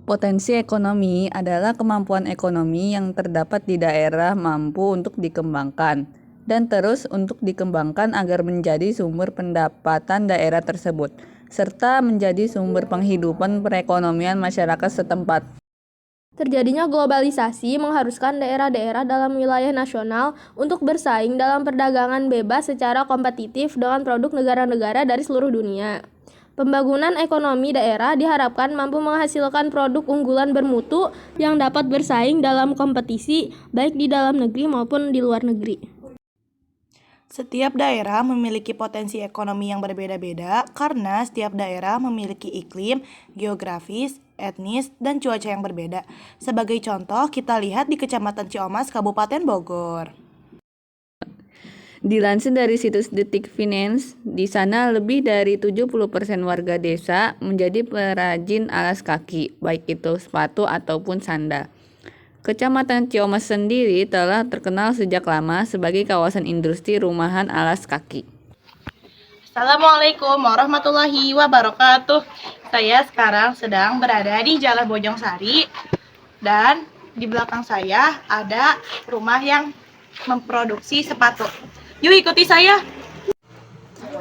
Potensi ekonomi adalah kemampuan ekonomi yang terdapat di daerah mampu untuk dikembangkan dan terus untuk dikembangkan agar menjadi sumber pendapatan daerah tersebut, serta menjadi sumber penghidupan perekonomian masyarakat setempat. Terjadinya globalisasi mengharuskan daerah-daerah dalam wilayah nasional untuk bersaing dalam perdagangan bebas secara kompetitif dengan produk negara-negara dari seluruh dunia. Pembangunan ekonomi daerah diharapkan mampu menghasilkan produk unggulan bermutu yang dapat bersaing dalam kompetisi baik di dalam negeri maupun di luar negeri. Setiap daerah memiliki potensi ekonomi yang berbeda-beda karena setiap daerah memiliki iklim, geografis, etnis, dan cuaca yang berbeda. Sebagai contoh, kita lihat di Kecamatan Ciomas, Kabupaten Bogor. Dilansir dari situs Detik Finance, di sana lebih dari 70% warga desa menjadi perajin alas kaki, baik itu sepatu ataupun sandal. Kecamatan Ciomas sendiri telah terkenal sejak lama sebagai kawasan industri rumahan alas kaki. Assalamualaikum warahmatullahi wabarakatuh. Saya sekarang sedang berada di Jalan Bojong Sari dan di belakang saya ada rumah yang memproduksi sepatu. Yuk ikuti saya.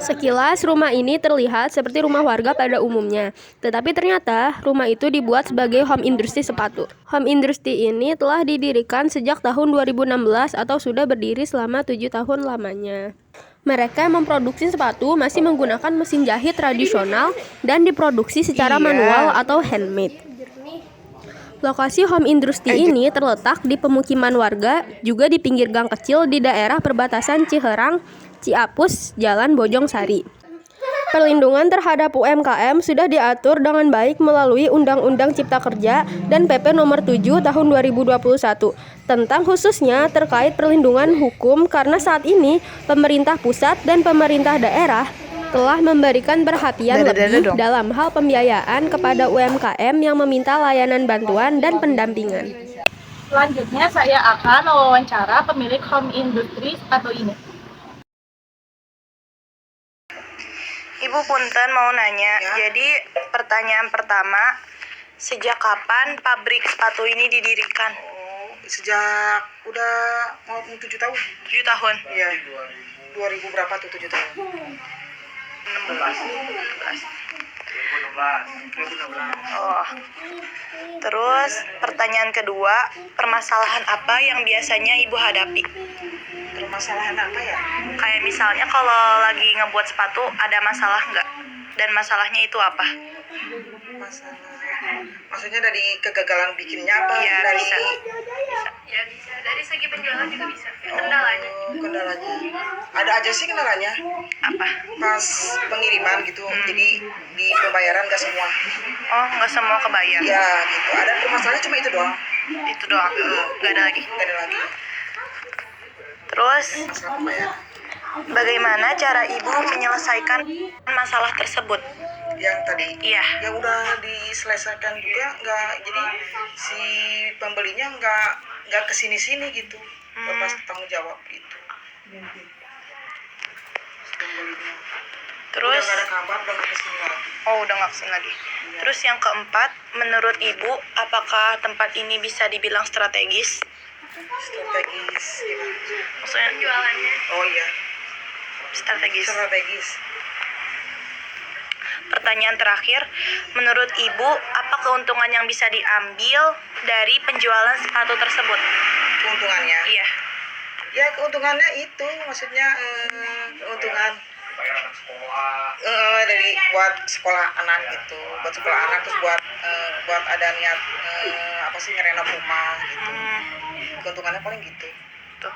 Sekilas rumah ini terlihat seperti rumah warga pada umumnya, tetapi ternyata rumah itu dibuat sebagai home industri sepatu. Home industri ini telah didirikan sejak tahun 2016 atau sudah berdiri selama 7 tahun lamanya. Mereka memproduksi sepatu masih menggunakan mesin jahit tradisional dan diproduksi secara manual atau handmade. Lokasi home industri ini terletak di pemukiman warga, juga di pinggir gang kecil di daerah perbatasan Ciherang, Ciapus, Jalan Bojong Sari. Perlindungan terhadap UMKM sudah diatur dengan baik melalui Undang-Undang Cipta Kerja dan PP Nomor 7 Tahun 2021 tentang khususnya terkait perlindungan hukum karena saat ini pemerintah pusat dan pemerintah daerah telah memberikan perhatian lebih dalam hal pembiayaan kepada UMKM yang meminta layanan bantuan dan pendampingan. Selanjutnya saya akan mewawancara pemilik home industri sepatu ini. Ibu punten mau nanya, jadi pertanyaan pertama, sejak kapan pabrik sepatu ini didirikan? Sejak udah mau 7 tahun. 7 tahun? Iya. 2000 berapa tuh 7 tahun? 16. Oh. Terus pertanyaan kedua, permasalahan apa yang biasanya Ibu hadapi? Permasalahan apa ya? Kayak misalnya kalau lagi ngebuat sepatu ada masalah nggak? Dan masalahnya itu apa? Maksudnya dari kegagalan bikinnya apa? Iya, dari bisa. Ya bisa. Dari segi penjualan juga bisa. Kendalanya. Kendalanya. Ada aja sih kendalanya. Apa? Pas pengiriman gitu. Jadi di pembayaran nggak semua. Oh, nggak semua kebayar. Ya gitu. Ada permasalahannya cuma itu doang. Itu doang. Nggak ada lagi. Nggak ada lagi. Terus, Masalah pembayaran. bagaimana cara Ibu menyelesaikan masalah tersebut? Yang tadi. Iya. Yang udah diselesaikan juga nggak. Jadi si pembelinya nggak kesini-sini gitu. Lepas tanggung jawab itu. Pembelinya. Terus, Udah nggak ada kabar, udah nggak kesini lagi. oh udah nggak kesini lagi. Terus yang keempat, menurut Ibu, apakah tempat ini bisa dibilang strategis? Strategis gimana? Maksudnya jualannya Oh iya, strategis. strategis. Pertanyaan terakhir, menurut Ibu, apa keuntungan yang bisa diambil dari penjualan sepatu tersebut? Keuntungannya? Iya. Ya keuntungannya itu, maksudnya keuntungan dari buat sekolah anak gitu, buat sekolah anak terus buat ada niat apa sih ngerenov rumah gitu. Keuntungannya paling gitu. Tuh.